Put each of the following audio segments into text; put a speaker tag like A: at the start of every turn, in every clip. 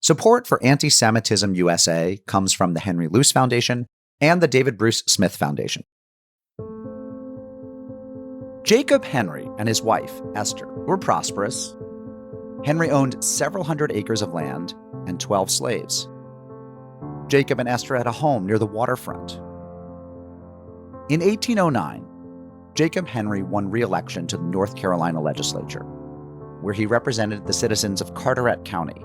A: Support for Anti-Semitism USA comes from the Henry Luce Foundation and the David Bruce Smith Foundation. Jacob Henry and his wife, Esther, were prosperous. Henry owned several hundred acres of land and 12 slaves. Jacob and Esther had a home near the waterfront. In 1809, Jacob Henry won re-election to the North Carolina legislature, where he represented the citizens of Carteret County.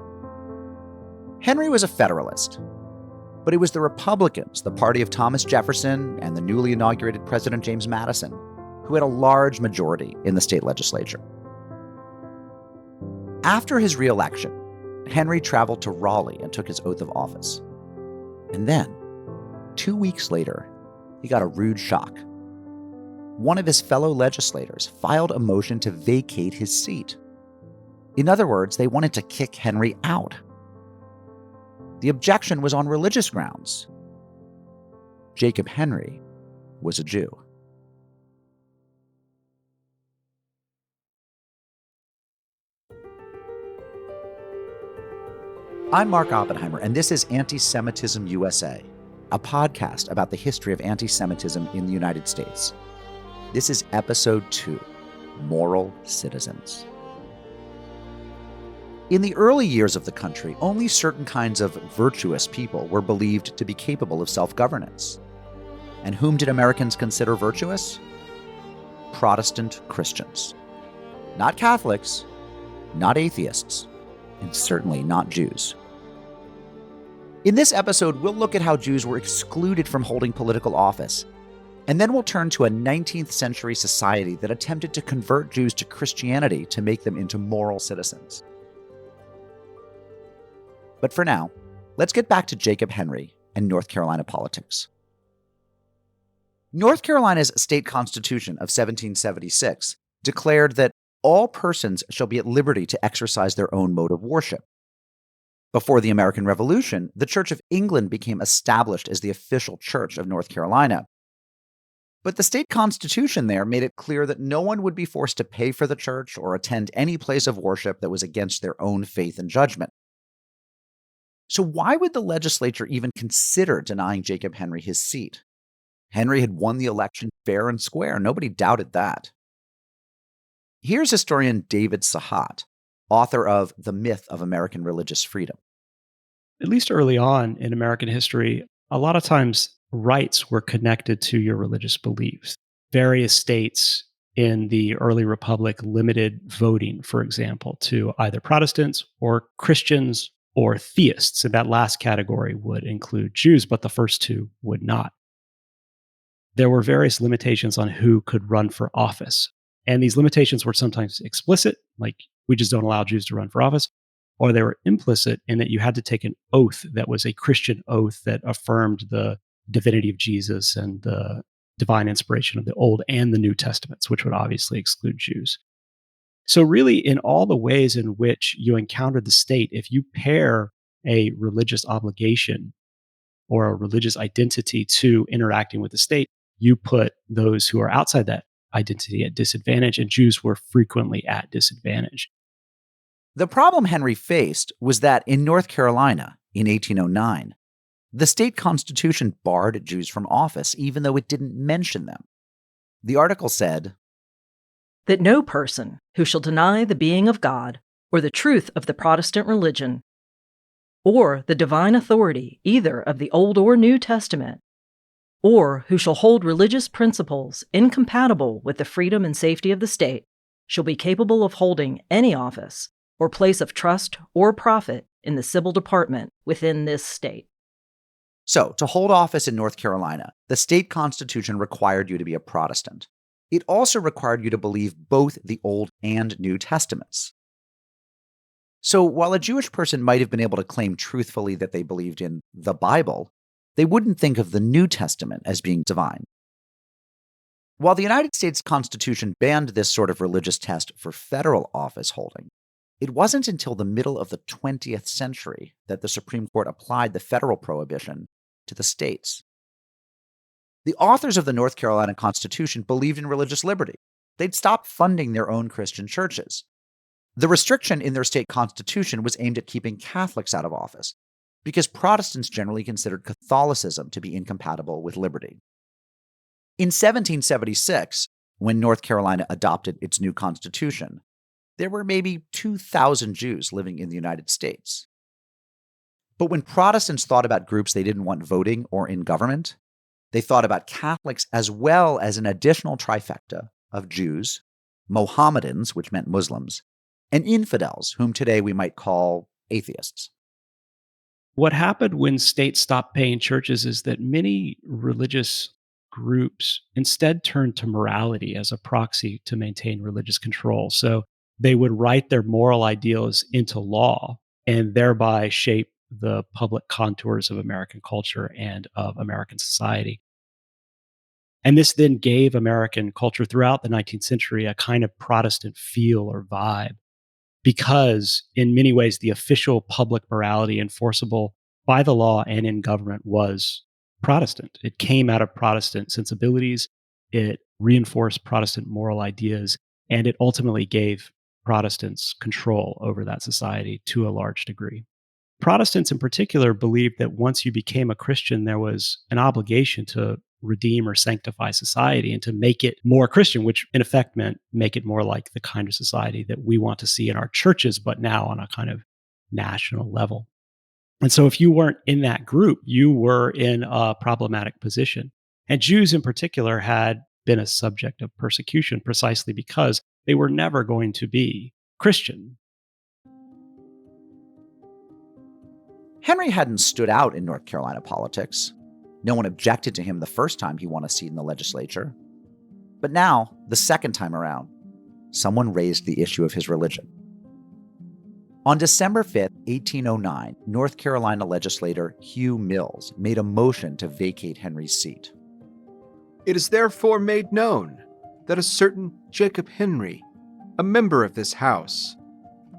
A: Henry was a Federalist, but it was the Republicans, the party of Thomas Jefferson and the newly inaugurated President James Madison, who had a large majority in the state legislature. After his re-election, Henry traveled to Raleigh and took his oath of office. And then, 2 weeks later, he got a rude shock. One of his fellow legislators filed a motion to vacate his seat. In other words, they wanted to kick Henry out. The objection was on religious grounds. Jacob Henry was a Jew. I'm Mark Oppenheimer, and this is Anti-Semitism USA, a podcast about the history of anti-Semitism in the United States. This is Episode 2, Moral Citizens. In the early years of the country, only certain kinds of virtuous people were believed to be capable of self-governance. And whom did Americans consider virtuous? Protestant Christians. Not Catholics, not atheists, and certainly not Jews. In this episode, we'll look at how Jews were excluded from holding political office, and then we'll turn to a 19th century society that attempted to convert Jews to Christianity to make them into moral citizens. But for now, let's get back to Jacob Henry and North Carolina politics. North Carolina's state constitution of 1776 declared that all persons shall be at liberty to exercise their own mode of worship. Before the American Revolution, the Church of England became established as the official church of North Carolina. But the state constitution there made it clear that no one would be forced to pay for the church or attend any place of worship that was against their own faith and judgment. So why would the legislature even consider denying Jacob Henry his seat? Henry had won the election fair and square. Nobody doubted that. Here's historian David Sehat, author of The Myth of American Religious Freedom.
B: At least early on in American history, a lot of times rights were connected to your religious beliefs. Various states in the early republic limited voting, for example, to either Protestants or Christians or theists. And that last category would include Jews, but the first two would not. There were various limitations on who could run for office. And these limitations were sometimes explicit, like we just don't allow Jews to run for office, or they were implicit in that you had to take an oath that was a Christian oath that affirmed the divinity of Jesus and the divine inspiration of the Old and the New Testaments, which would obviously exclude Jews. So really, in all the ways in which you encounter the state, if you pair a religious obligation or a religious identity to interacting with the state, you put those who are outside that identity at disadvantage, and Jews were frequently at disadvantage.
A: The problem Henry faced was that in North Carolina in 1809, the state constitution barred Jews from office, even though it didn't mention them. The article said,
C: that no person who shall deny the being of God or the truth of the Protestant religion or the divine authority either of the Old or New Testament, or who shall hold religious principles incompatible with the freedom and safety of the state, shall be capable of holding any office or place of trust or profit in the civil department within this state.
A: So, to hold office in North Carolina, the state constitution required you to be a Protestant. It also required you to believe both the Old and New Testaments. So while a Jewish person might have been able to claim truthfully that they believed in the Bible, they wouldn't think of the New Testament as being divine. While the United States Constitution banned this sort of religious test for federal office holding, it wasn't until the middle of the 20th century that the Supreme Court applied the federal prohibition to the states. The authors of the North Carolina Constitution believed in religious liberty. They'd stopped funding their own Christian churches. The restriction in their state constitution was aimed at keeping Catholics out of office, because Protestants generally considered Catholicism to be incompatible with liberty. In 1776, when North Carolina adopted its new constitution, there were maybe 2,000 Jews living in the United States. But when Protestants thought about groups they didn't want voting or in government, they thought about Catholics as well as an additional trifecta of Jews, Mohammedans, which meant Muslims, and infidels, whom today we might call atheists.
B: What happened when states stopped paying churches is that many religious groups instead turned to morality as a proxy to maintain religious control. So they would write their moral ideals into law and thereby shape the public contours of American culture and of American society. And this then gave American culture throughout the 19th century a kind of Protestant feel or vibe, because in many ways, the official public morality enforceable by the law and in government was Protestant. It came out of Protestant sensibilities, it reinforced Protestant moral ideas, and it ultimately gave Protestants control over that society to a large degree. Protestants in particular believed that once you became a Christian, there was an obligation to redeem or sanctify society and to make it more Christian, which in effect meant make it more like the kind of society that we want to see in our churches, but now on a kind of national level. And so if you weren't in that group, you were in a problematic position. And Jews in particular had been a subject of persecution precisely because they were never going to be Christian.
A: Henry hadn't stood out in North Carolina politics. No one objected to him the first time he won a seat in the legislature. But now, the second time around, someone raised the issue of his religion. On December 5th, 1809, North Carolina legislator Hugh Mills made a motion to vacate Henry's seat.
D: It is therefore made known that a certain Jacob Henry, a member of this House,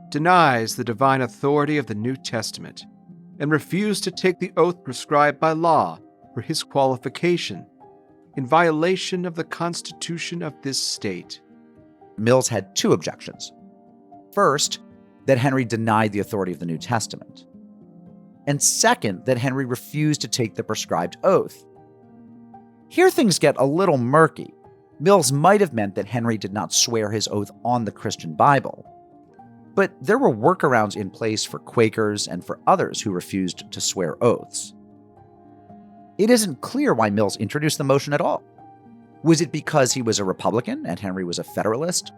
D: denies the divine authority of the New Testament and refused to take the oath prescribed by law for his qualification, in violation of the Constitution of this state.
A: Mills had two objections. First, that Henry denied the authority of the New Testament. And second, that Henry refused to take the prescribed oath. Here things get a little murky. Mills might have meant that Henry did not swear his oath on the Christian Bible. But there were workarounds in place for Quakers and for others who refused to swear oaths. It isn't clear why Mills introduced the motion at all. Was it because he was a Republican and Henry was a Federalist?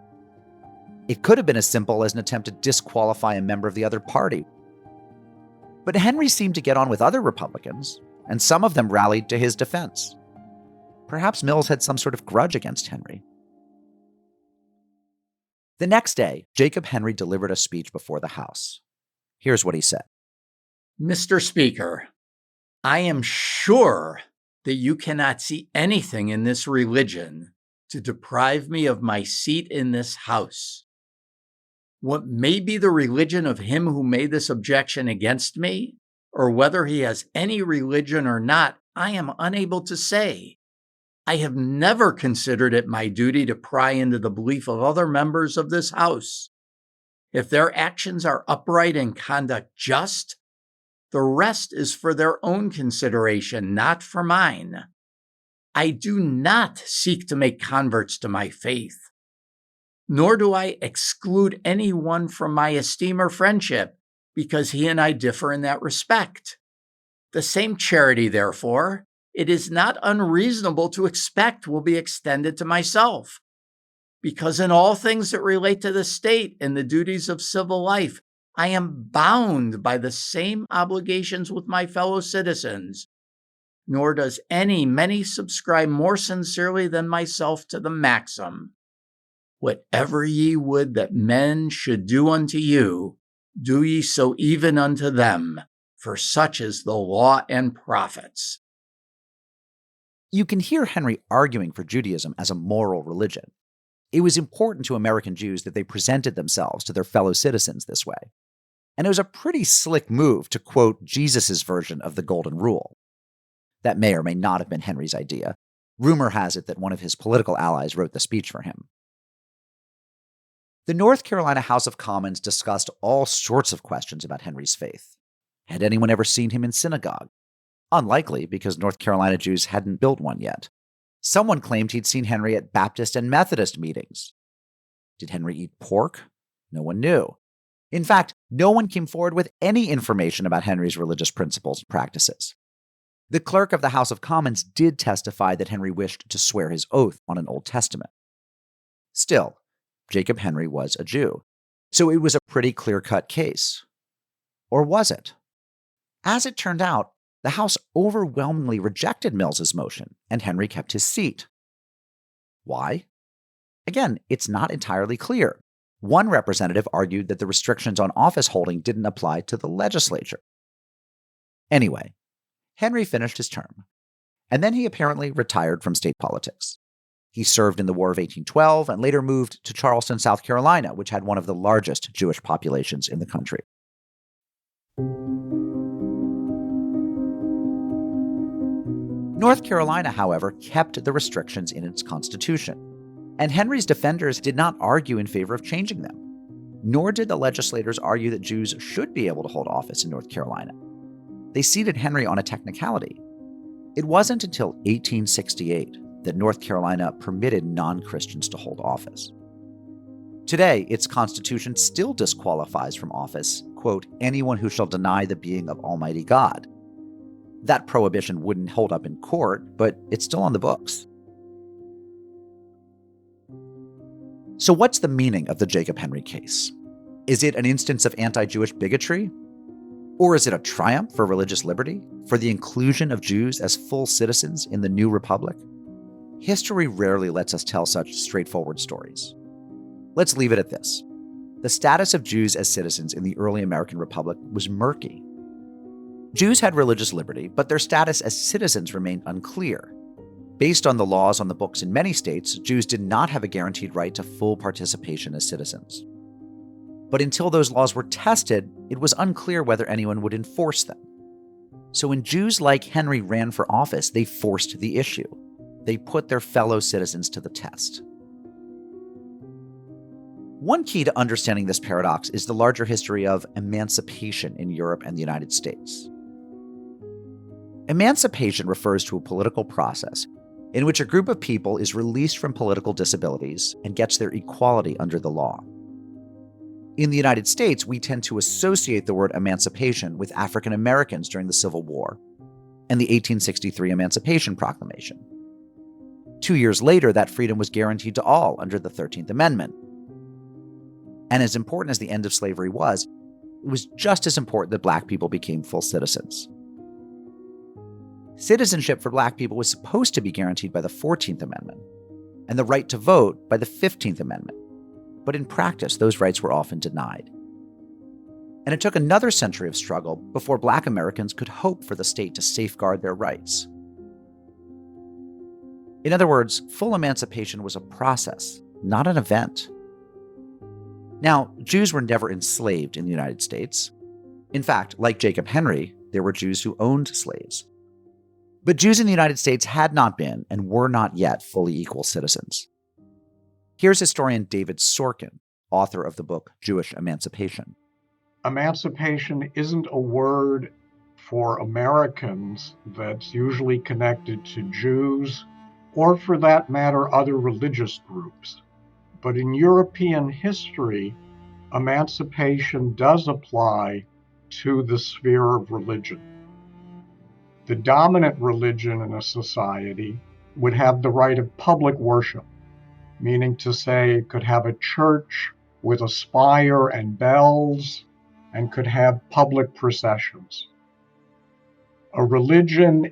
A: It could have been as simple as an attempt to disqualify a member of the other party. But Henry seemed to get on with other Republicans, and some of them rallied to his defense. Perhaps Mills had some sort of grudge against Henry. The next day, Jacob Henry delivered a speech before the House. Here's what he said.
E: Mr. Speaker, I am sure that you cannot see anything in this religion to deprive me of my seat in this House. What may be the religion of him who made this objection against me, or whether he has any religion or not, I am unable to say. I have never considered it my duty to pry into the belief of other members of this House. If their actions are upright and conduct just, the rest is for their own consideration, not for mine. I do not seek to make converts to my faith, nor do I exclude anyone from my esteem or friendship because he and I differ in that respect. The same charity, therefore, it is not unreasonable to expect will be extended to myself, because in all things that relate to the state and the duties of civil life, I am bound by the same obligations with my fellow citizens, nor does many subscribe more sincerely than myself to the maxim, whatever ye would that men should do unto you, do ye so even unto them, for such is the law and prophets.
A: You can hear Henry arguing for Judaism as a moral religion. It was important to American Jews that they presented themselves to their fellow citizens this way. And it was a pretty slick move to quote Jesus' version of the Golden Rule. That may or may not have been Henry's idea. Rumor has it that one of his political allies wrote the speech for him. The North Carolina House of Commons discussed all sorts of questions about Henry's faith. Had anyone ever seen him in synagogue? Unlikely, because North Carolina Jews hadn't built one yet. Someone claimed he'd seen Henry at Baptist and Methodist meetings. Did Henry eat pork? No one knew. In fact, no one came forward with any information about Henry's religious principles and practices. The clerk of the House of Commons did testify that Henry wished to swear his oath on an Old Testament. Still, Jacob Henry was a Jew, so it was a pretty clear-cut case. Or was it? As it turned out, the House overwhelmingly rejected Mills's motion, and Henry kept his seat. Why? Again, it's not entirely clear. One representative argued that the restrictions on office holding didn't apply to the legislature. Anyway, Henry finished his term, and then he apparently retired from state politics. He served in the War of 1812 and later moved to Charleston, South Carolina, which had one of the largest Jewish populations in the country. North Carolina, however, kept the restrictions in its constitution, and Henry's defenders did not argue in favor of changing them. Nor did the legislators argue that Jews should be able to hold office in North Carolina. They seated Henry on a technicality. It wasn't until 1868 that North Carolina permitted non-Christians to hold office. Today, its constitution still disqualifies from office, quote, anyone who shall deny the being of Almighty God. That prohibition wouldn't hold up in court, but it's still on the books. So what's the meaning of the Jacob Henry case? Is it an instance of anti-Jewish bigotry? Or is it a triumph for religious liberty, for the inclusion of Jews as full citizens in the new republic? History rarely lets us tell such straightforward stories. Let's leave it at this. The status of Jews as citizens in the early American Republic was murky. Jews had religious liberty, but their status as citizens remained unclear. Based on the laws on the books in many states, Jews did not have a guaranteed right to full participation as citizens. But until those laws were tested, it was unclear whether anyone would enforce them. So when Jews like Henry ran for office, they forced the issue. They put their fellow citizens to the test. One key to understanding this paradox is the larger history of emancipation in Europe and the United States. Emancipation refers to a political process in which a group of people is released from political disabilities and gets their equality under the law. In the United States, we tend to associate the word emancipation with African Americans during the Civil War and the 1863 Emancipation Proclamation. 2 years later, that freedom was guaranteed to all under the 13th Amendment. And as important as the end of slavery was, it was just as important that Black people became full citizens. Citizenship for Black people was supposed to be guaranteed by the 14th Amendment, and the right to vote by the 15th Amendment. But in practice, those rights were often denied. And it took another century of struggle before Black Americans could hope for the state to safeguard their rights. In other words, full emancipation was a process, not an event. Now, Jews were never enslaved in the United States. In fact, like Jacob Henry, there were Jews who owned slaves. But Jews in the United States had not been and were not yet fully equal citizens. Here's historian David Sorkin, author of the book Jewish Emancipation.
F: Emancipation isn't a word for Americans that's usually connected to Jews, or for that matter, other religious groups. But in European history, emancipation does apply to the sphere of religion. The dominant religion in a society would have the right of public worship, meaning to say it could have a church with a spire and bells and could have public processions. A religion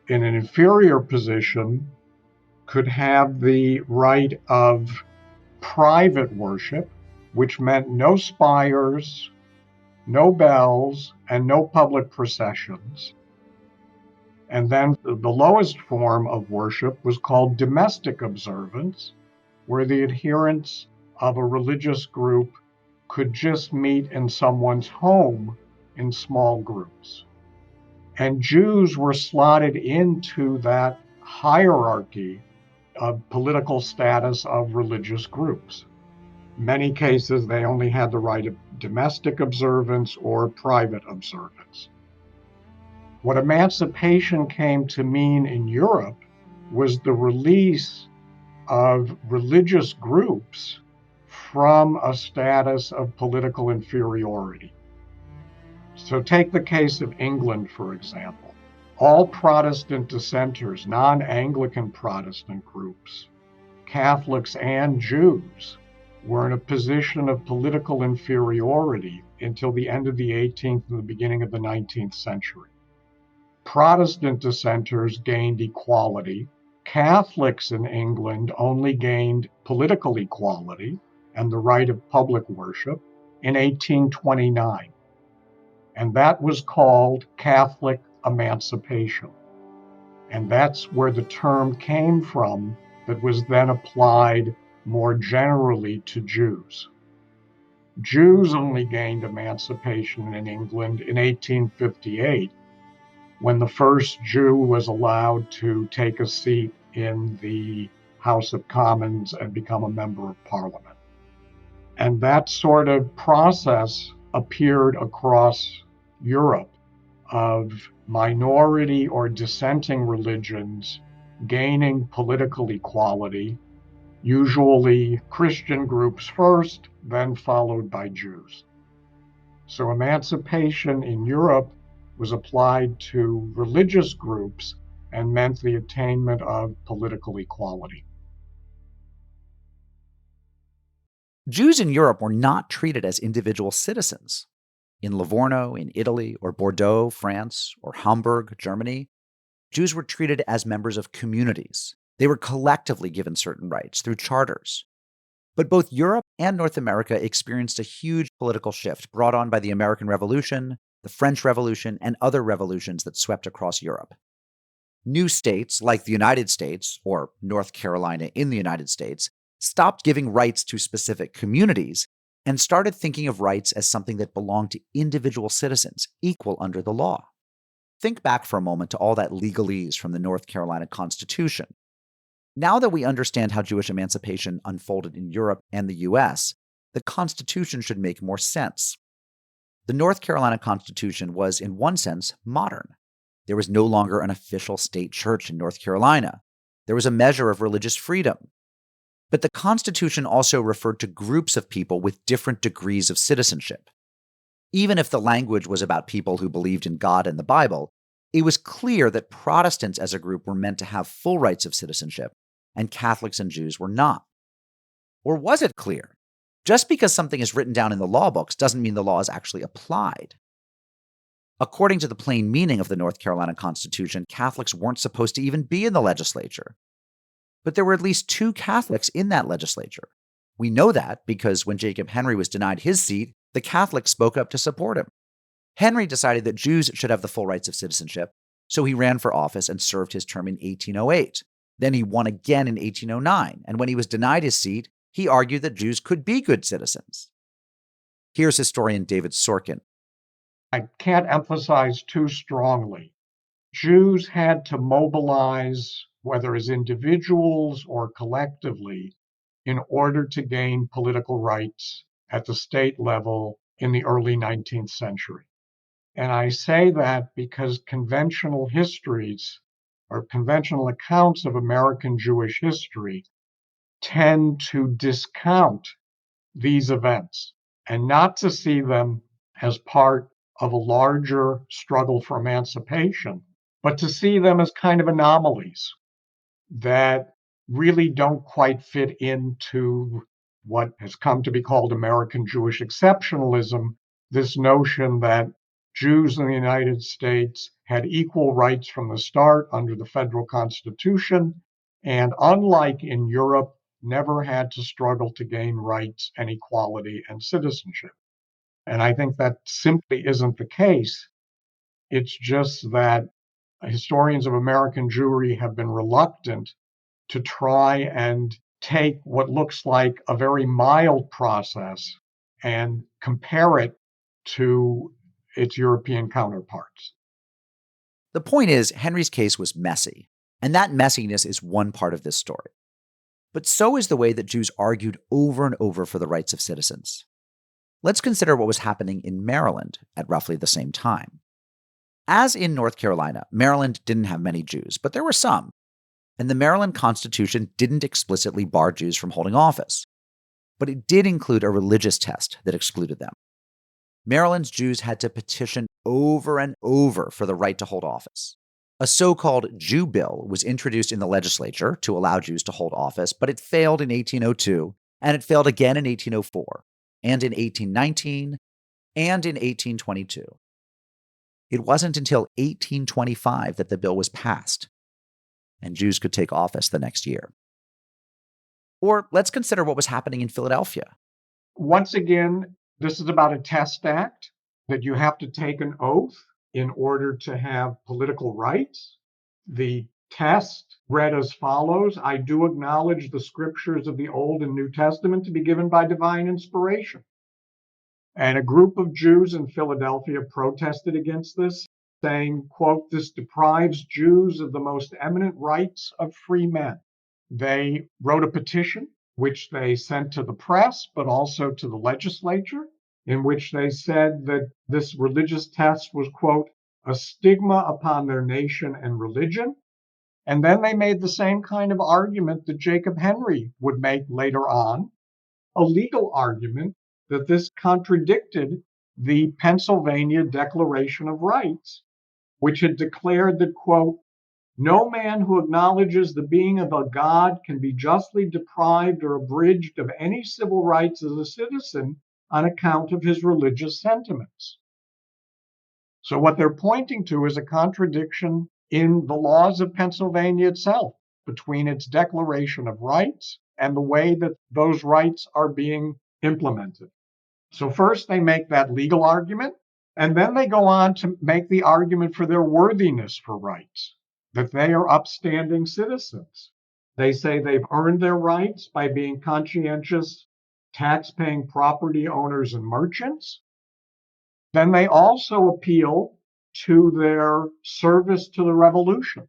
F: in an inferior position could have the right of private worship, which meant no spires, no bells, and no public processions. And then the lowest form of worship was called domestic observance, where the adherents of a religious group could just meet in someone's home in small groups. And Jews were slotted into that hierarchy of political status of religious groups. Many cases, they only had the right of domestic observance or private observance. What emancipation came to mean in Europe was the release of religious groups from a status of political inferiority. So take the case of England, for example. All Protestant dissenters, non-Anglican Protestant groups, Catholics and Jews, were in a position of political inferiority until the end of the 18th and the beginning of the 19th century. Protestant dissenters gained equality. Catholics in England only gained political equality and the right of public worship in 1829. And that was called Catholic emancipation. And that's where the term came from that was then applied more generally to Jews. Jews only gained emancipation in England in 1858, when the first Jew was allowed to take a seat in the House of Commons and become a member of Parliament. And that sort of process appeared across Europe of minority or dissenting religions gaining political equality, usually Christian groups first, then followed by Jews. So emancipation in Europe was applied to religious groups and meant the attainment of political equality.
A: Jews in Europe were not treated as individual citizens. In Livorno, in Italy, or Bordeaux, France, or Hamburg, Germany, Jews were treated as members of communities. They were collectively given certain rights through charters. But both Europe and North America experienced a huge political shift brought on by the American Revolution, the French Revolution, and other revolutions that swept across Europe. New states, like the United States, or North Carolina in the United States, stopped giving rights to specific communities and started thinking of rights as something that belonged to individual citizens, equal under the law. Think back for a moment to all that legalese from the North Carolina Constitution. Now that we understand how Jewish emancipation unfolded in Europe and the US, the Constitution should make more sense. The North Carolina Constitution was, in one sense, modern. There was no longer an official state church in North Carolina. There was a measure of religious freedom. But the Constitution also referred to groups of people with different degrees of citizenship. Even if the language was about people who believed in God and the Bible, it was clear that Protestants as a group were meant to have full rights of citizenship, and Catholics and Jews were not. Or was it clear? Just because something is written down in the law books doesn't mean the law is actually applied. According to the plain meaning of the North Carolina Constitution, Catholics weren't supposed to even be in the legislature. But there were at least 2 Catholics in that legislature. We know that because when Jacob Henry was denied his seat, the Catholics spoke up to support him. Henry decided that Jews should have the full rights of citizenship, so he ran for office and served his term in 1808. Then he won again in 1809, and when he was denied his seat, he argued that Jews could be good citizens. Here's historian David Sorkin.
F: I can't emphasize too strongly. Jews had to mobilize, whether as individuals or collectively, in order to gain political rights at the state level in the early 19th century. And I say that because conventional histories or conventional accounts of American Jewish history tend to discount these events and not to see them as part of a larger struggle for emancipation, but to see them as kind of anomalies that really don't quite fit into what has come to be called American Jewish exceptionalism, this notion that Jews in the United States had equal rights from the start under the federal Constitution, and unlike in Europe, never had to struggle to gain rights and equality and citizenship. And I think that simply isn't the case. It's just that historians of American Jewry have been reluctant to try and take what looks like a very mild process and compare it to its European counterparts.
A: The point is, Henry's case was messy, and that messiness is one part of this story. But so is the way that Jews argued over and over for the rights of citizens. Let's consider what was happening in Maryland at roughly the same time. As in North Carolina, Maryland didn't have many Jews, but there were some. And the Maryland Constitution didn't explicitly bar Jews from holding office. But it did include a religious test that excluded them. Maryland's Jews had to petition over and over for the right to hold office. A so-called Jew bill was introduced in the legislature to allow Jews to hold office, but it failed in 1802, and it failed again in 1804, and in 1819, and in 1822. It wasn't until 1825 that the bill was passed, and Jews could take office the next year. Or let's consider what was happening in Philadelphia.
F: Once again, this is about a test act that you have to take an oath in order to have political rights. The test read as follows: I do acknowledge the scriptures of the Old and New Testament to be given by divine inspiration. And a group of Jews in Philadelphia protested against this, saying, quote, this deprives Jews of the most eminent rights of free men. They wrote a petition, which they sent to the press, but also to the legislature, in which they said that this religious test was, quote, a stigma upon their nation and religion. And then they made the same kind of argument that Jacob Henry would make later on, a legal argument that this contradicted the Pennsylvania Declaration of Rights, which had declared that, quote, no man who acknowledges the being of a God can be justly deprived or abridged of any civil rights as a citizen on account of his religious sentiments. So what they're pointing to is a contradiction in the laws of Pennsylvania itself between its Declaration of Rights and the way that those rights are being implemented. So first they make that legal argument, and then they go on to make the argument for their worthiness for rights, that they are upstanding citizens. They say they've earned their rights by being conscientious, tax-paying property owners and merchants. Then they also appeal to their service to the revolution.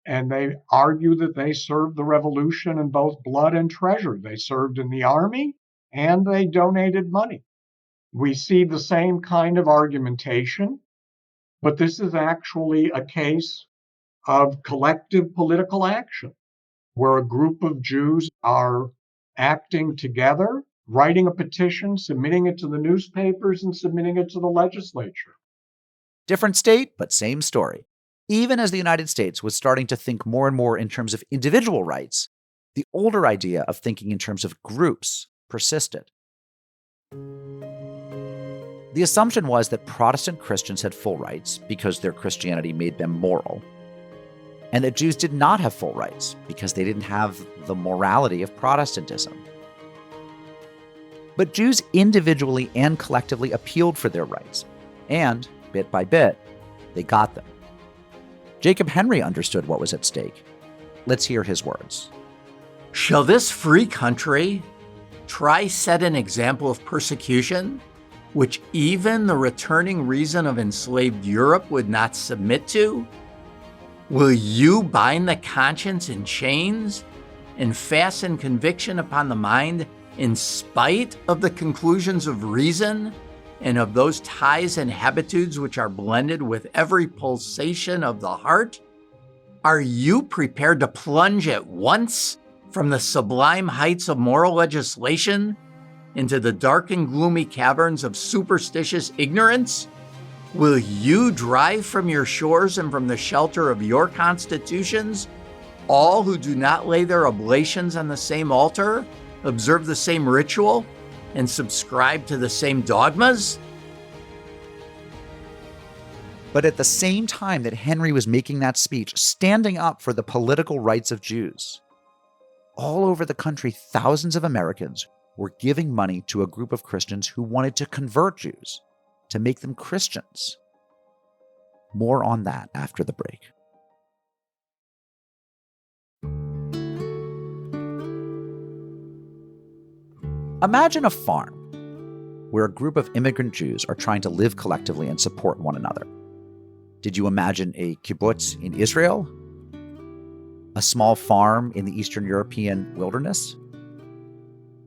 F: And they argue that they served the revolution in both blood and treasure. They served in the army and they donated money. We see the same kind of argumentation, but this is actually a case of collective political action, where a group of Jews are acting together, writing a petition, submitting it to the newspapers, and submitting it to the legislature.
A: Different state, but same story. Even as the United States was starting to think more and more in terms of individual rights, the older idea of thinking in terms of groups persisted. The assumption was that Protestant Christians had full rights because their Christianity made them moral, and that Jews did not have full rights because they didn't have the morality of Protestantism. But Jews individually and collectively appealed for their rights, and, bit by bit, they got them. Jacob Henry understood what was at stake. Let's hear his words.
E: Shall this free country try set an example of persecution, which even the returning reason of enslaved Europe would not submit to? Will you bind the conscience in chains and fasten conviction upon the mind in spite of the conclusions of reason and of those ties and habitudes which are blended with every pulsation of the heart? Are you prepared to plunge at once from the sublime heights of moral legislation into the dark and gloomy caverns of superstitious ignorance? Will you drive from your shores and from the shelter of your constitutions all who do not lay their oblations on the same altar, observe the same ritual, and subscribe to the same dogmas?
A: But at the same time that Henry was making that speech, standing up for the political rights of Jews, all over the country, thousands of Americans were giving money to a group of Christians who wanted to convert Jews, to make them Christians. More on that after the break. Imagine a farm where a group of immigrant Jews are trying to live collectively and support one another. Did you imagine a kibbutz in Israel? a small farm in the Eastern European wilderness?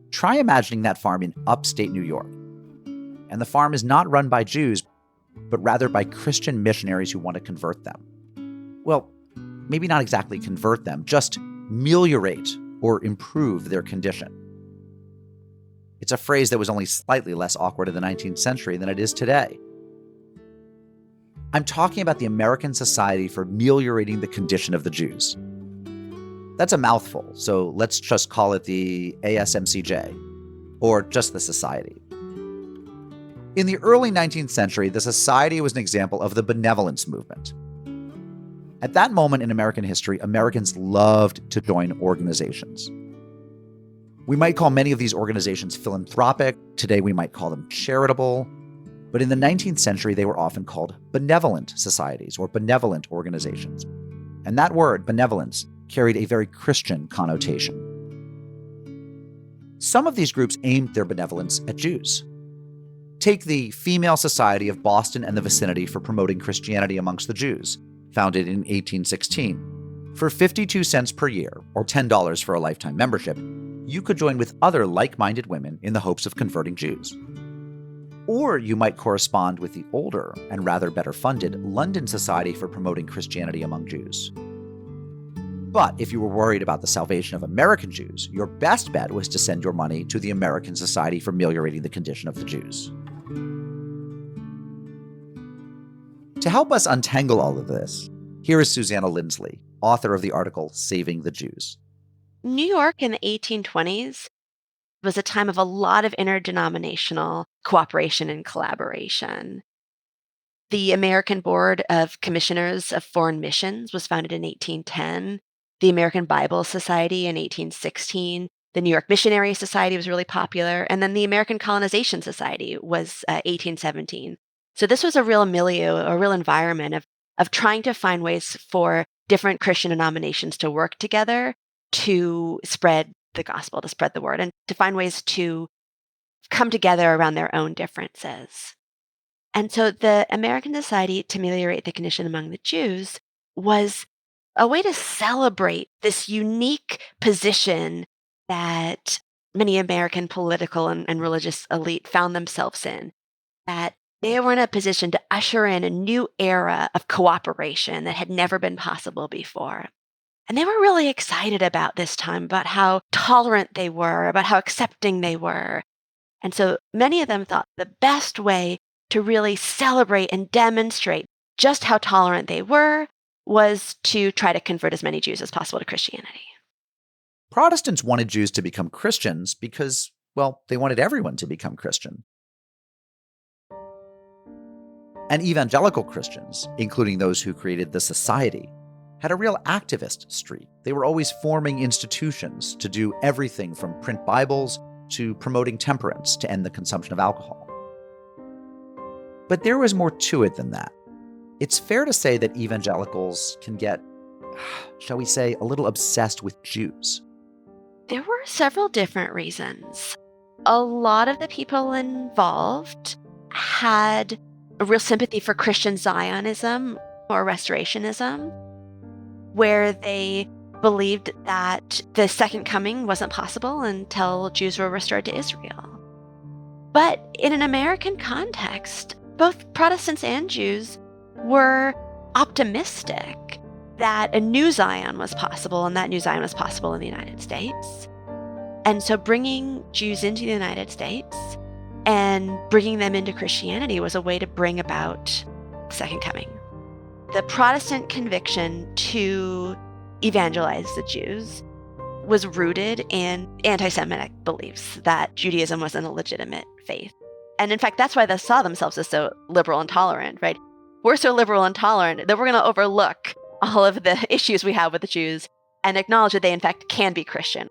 A: Try imagining that farm in upstate New York. And the farm is not run by Jews, but rather by Christian missionaries who want to convert them. Well, maybe not exactly convert them, just ameliorate or improve their condition. It's a phrase that was only slightly less awkward in the 19th century than it is today. I'm talking about the American Society for Ameliorating the Condition of the Jews. That's a mouthful, so let's just call it the ASMCJ, or just the Society. In the early 19th century, the Society was an example of the benevolence movement. At that moment in American history, Americans loved to join organizations. We might call many of these organizations philanthropic. Today, we might call them charitable. But in the 19th century, they were often called benevolent societies or benevolent organizations. And that word, benevolence, carried a very Christian connotation. Some of these groups aimed their benevolence at Jews. Take the Female Society of Boston and the vicinity for promoting Christianity amongst the Jews, founded in 1816. For 52 cents per year, or $10 for a lifetime membership, you could join with other like-minded women in the hopes of converting Jews. Or you might correspond with the older and rather better funded London Society for Promoting Christianity Among Jews. But if you were worried about the salvation of American Jews, your best bet was to send your money to the American Society for Ameliorating the Condition of the Jews. To help us untangle all of this, here is Susanna Linsley, author of the article Saving the Jews.
G: New York in the 1820s was a time of a lot of interdenominational cooperation and collaboration. The American Board of Commissioners of Foreign Missions was founded in 1810. The American Bible Society in 1816. The New York Missionary Society was really popular. And then the American Colonization Society was 1817. So this was a real milieu, a real environment of trying to find ways for different Christian denominations to work together to spread the gospel, to spread the word, and to find ways to come together around their own differences. And so the American Society to Ameliorate the Condition Among the Jews was a way to celebrate this unique position that many American political and religious elite found themselves in, that they were in a position to usher in a new era of cooperation that had never been possible before. And they were really excited about this time, about how tolerant they were, about how accepting they were. And so many of them thought the best way to really celebrate and demonstrate just how tolerant they were was to try to convert as many Jews as possible to Christianity.
A: Protestants wanted Jews to become Christians because, well, they wanted everyone to become Christian. And evangelical Christians, including those who created the Society, had a real activist streak. They were always forming institutions to do everything from print Bibles to promoting temperance to end the consumption of alcohol. But there was more to it than that. It's fair to say that evangelicals can get, shall we say, a little obsessed with Jews.
G: There were several different reasons. A lot of the people involved had a real sympathy for Christian Zionism or Restorationism, where they believed that the second coming wasn't possible until Jews were restored to Israel. But in an American context, both Protestants and Jews were optimistic that a new Zion was possible, and that new Zion was possible in the United States. And so bringing Jews into the United States and bringing them into Christianity was a way to bring about the second coming. The Protestant conviction to evangelize the Jews was rooted in anti-Semitic beliefs that Judaism wasn't a legitimate faith. And in fact, that's why they saw themselves as so liberal and tolerant, right? We're so liberal and tolerant that we're going to overlook all of the issues we have with the Jews and acknowledge that they, in fact, can be Christian.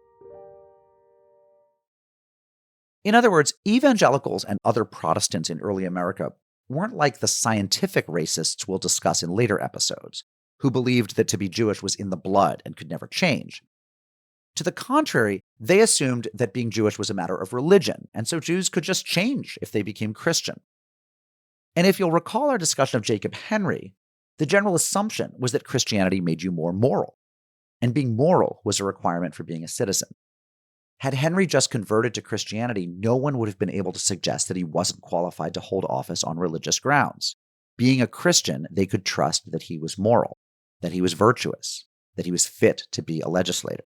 A: In other words, evangelicals and other Protestants in early America weren't like the scientific racists we'll discuss in later episodes, who believed that to be Jewish was in the blood and could never change. To the contrary, they assumed that being Jewish was a matter of religion, and so Jews could just change if they became Christian. And if you'll recall our discussion of Jacob Henry, the general assumption was that Christianity made you more moral. and being moral was a requirement for being a citizen. Had Henry just converted to Christianity, no one would have been able to suggest that he wasn't qualified to hold office on religious grounds. Being a Christian, they could trust that he was moral, that he was virtuous, that he was fit to be a legislator.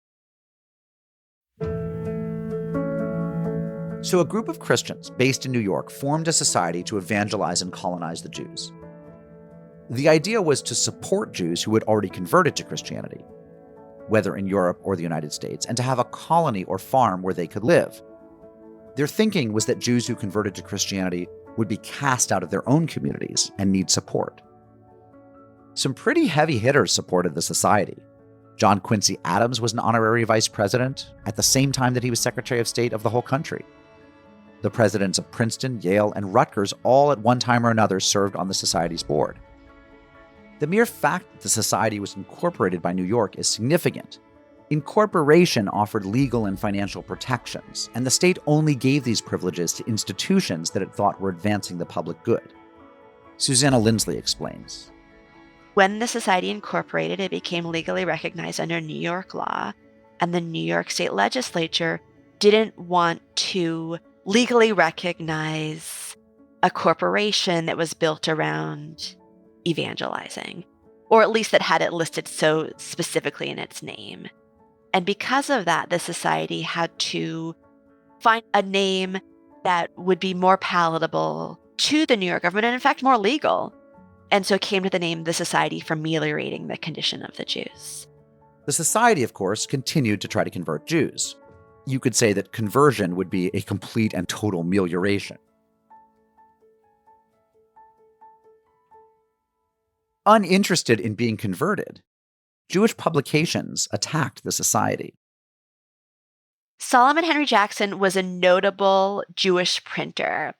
A: So a group of Christians based in New York formed a society to evangelize and colonize the Jews. The idea was to support Jews who had already converted to Christianity, whether in Europe or the United States, and to have a colony or farm where they could live. Their thinking was that Jews who converted to Christianity would be cast out of their own communities and need support. Some pretty heavy hitters supported the society. John Quincy Adams was an honorary vice president at the same time that he was Secretary of State of the whole country. The presidents of Princeton, Yale, and Rutgers all at one time or another served on the society's board. The mere fact that the society was incorporated by New York is significant. Incorporation offered legal and financial protections, and the state only gave these privileges to institutions that it thought were advancing the public good. Susanna Linsley explains.
G: When the society incorporated, it became legally recognized under New York law, and the New York State Legislature didn't want to legally recognize a corporation that was built around evangelizing, or at least that had it listed so specifically in its name. And because of that, the society had to find a name that would be more palatable to the New York government and, in fact, more legal. And so it came to the name the Society for Ameliorating the Condition of the Jews.
A: The society, of course, continued to try to convert Jews. You could say that conversion would be a complete and total amelioration. Uninterested in being converted, Jewish publications attacked the society.
G: Solomon Henry Jackson was a notable Jewish printer.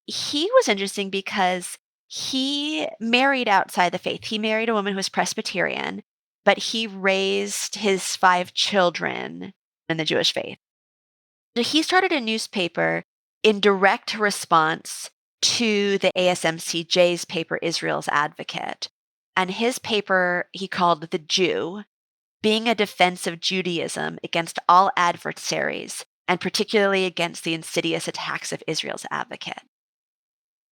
G: He was interesting because he married outside the faith. He married a woman who was Presbyterian, but he raised his 5 children in the Jewish faith. So he started a newspaper in direct response to the ASMCJ's paper, Israel's Advocate. And his paper he called The Jew, being a defense of Judaism against all adversaries, and particularly against the insidious attacks of Israel's Advocate.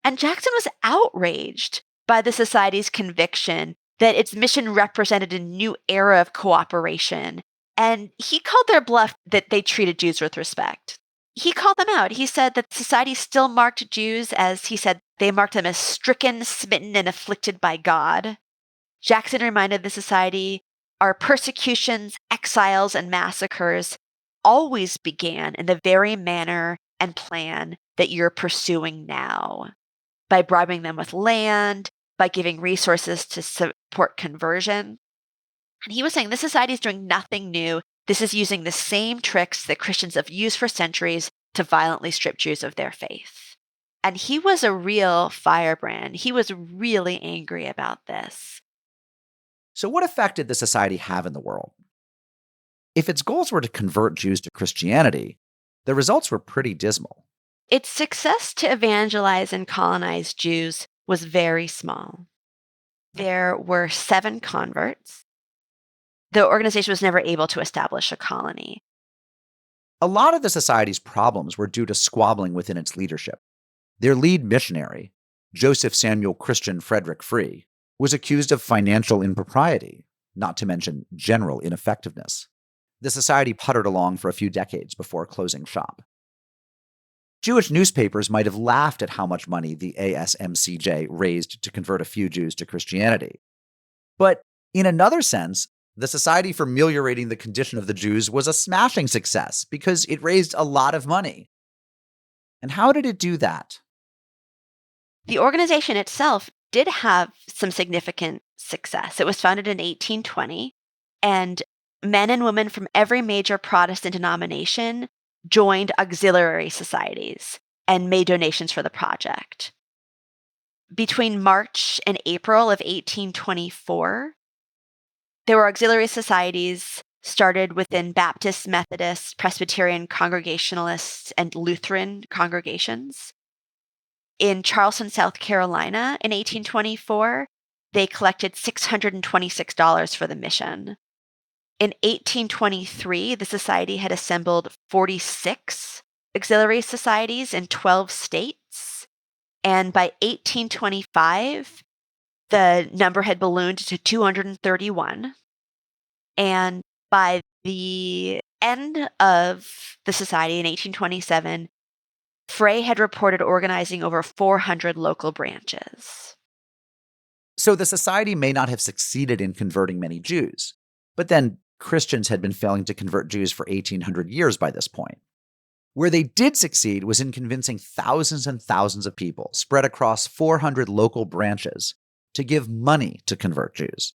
G: And Jackson was outraged by the society's conviction that its mission represented a new era of cooperation, and he called their bluff that they treated Jews with respect. He called them out. He said that society still marked Jews as, he said, they marked them as stricken, smitten, and afflicted by God. Jackson reminded the society, our persecutions, exiles, and massacres always began in the very manner and plan that you're pursuing now, by bribing them with land, by giving resources to support conversion. And he was saying this society is doing nothing new. This is using the same tricks that Christians have used for centuries to violently strip Jews of their faith. And he was a real firebrand. He was really angry about this.
A: So what effect did the society have in the world? If its goals were to convert Jews to Christianity, the results were pretty dismal.
G: Its success to evangelize and colonize Jews was very small. There were 7 converts. The organization was never able to establish a colony.
A: A lot of the society's problems were due to squabbling within its leadership. Their lead missionary, Joseph Samuel Christian Frederick Free, was accused of financial impropriety, not to mention general ineffectiveness. The society puttered along for a few decades before closing shop. Jewish newspapers might have laughed at how much money the ASMCJ raised to convert a few Jews to Christianity. But in another sense, the Society for Ameliorating the Condition of the Jews was a smashing success because it raised a lot of money. And how did it do that?
G: The organization itself did have some significant success. It was founded in 1820, and men and women from every major Protestant denomination joined auxiliary societies and made donations for the project. Between March and April of 1824, there were auxiliary societies started within Baptist, Methodist, Presbyterian, Congregationalist, and Lutheran congregations. In Charleston, South Carolina, in 1824, they collected $626 for the mission. In 1823, the society had assembled 46 auxiliary societies in 12 states. And by 1825, the number had ballooned to 231. And by the end of the society in 1827, Frey had reported organizing over 400 local branches.
A: So the society may not have succeeded in converting many Jews, but then Christians had been failing to convert Jews for 1,800 years by this point. Where they did succeed was in convincing thousands and thousands of people spread across 400 local branches to give money to convert Jews.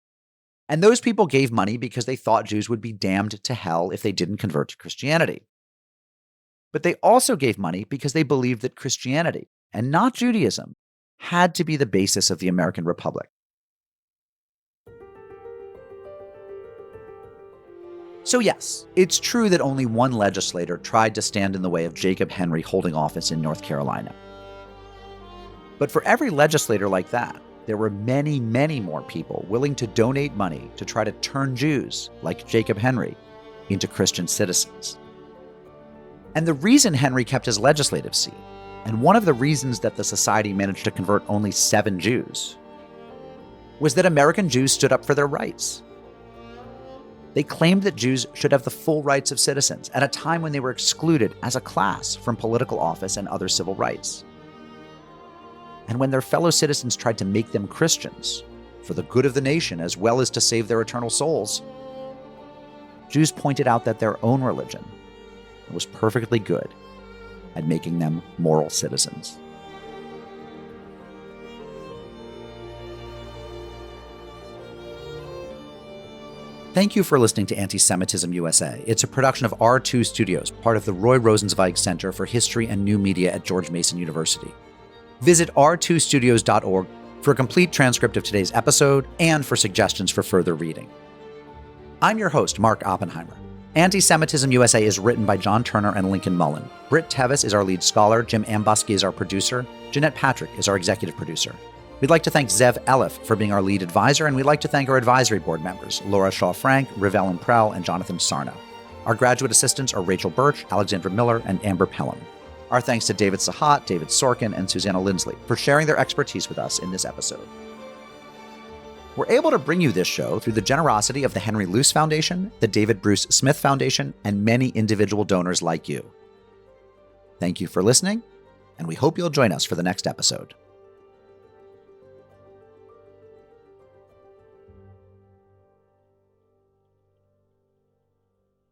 A: And those people gave money because they thought Jews would be damned to hell if they didn't convert to Christianity. But they also gave money because they believed that Christianity, and not Judaism, had to be the basis of the American Republic. So yes, it's true that only one legislator tried to stand in the way of Jacob Henry holding office in North Carolina. But for every legislator like that, there were many, many more people willing to donate money to try to turn Jews, like Jacob Henry, into Christian citizens. And the reason Henry kept his legislative seat, and one of the reasons that the society managed to convert only 7 Jews, was that American Jews stood up for their rights. They claimed that Jews should have the full rights of citizens at a time when they were excluded as a class from political office and other civil rights. And when their fellow citizens tried to make them Christians for the good of the nation as well as to save their eternal souls, Jews pointed out that their own religion was perfectly good at making them moral citizens. Thank you for listening to Anti-Semitism USA. It's a production of R2 Studios, part of the Roy Rosenzweig Center for History and New Media at George Mason University. Visit r2studios.org for a complete transcript of today's episode and for suggestions for further reading. I'm your host, Mark Oppenheimer. Anti-Semitism USA is written by John Turner and Lincoln Mullen. Britt Tevis is our lead scholar, Jim Ambuske is our producer, Jeanette Patrick is our executive producer. We'd like to thank Zev Elif for being our lead advisor, and we'd like to thank our advisory board members, Laura Shaw-Frank, Rivellen Prell, and Jonathan Sarno. Our graduate assistants are Rachel Birch, Alexandra Miller, and Amber Pelham. Our thanks to David Sehat, David Sorkin, and Susanna Linsley for sharing their expertise with us in this episode. We're able to bring you this show through the generosity of the Henry Luce Foundation, the David Bruce Smith Foundation, and many individual donors like you. Thank you for listening, and we hope you'll join us for the next episode.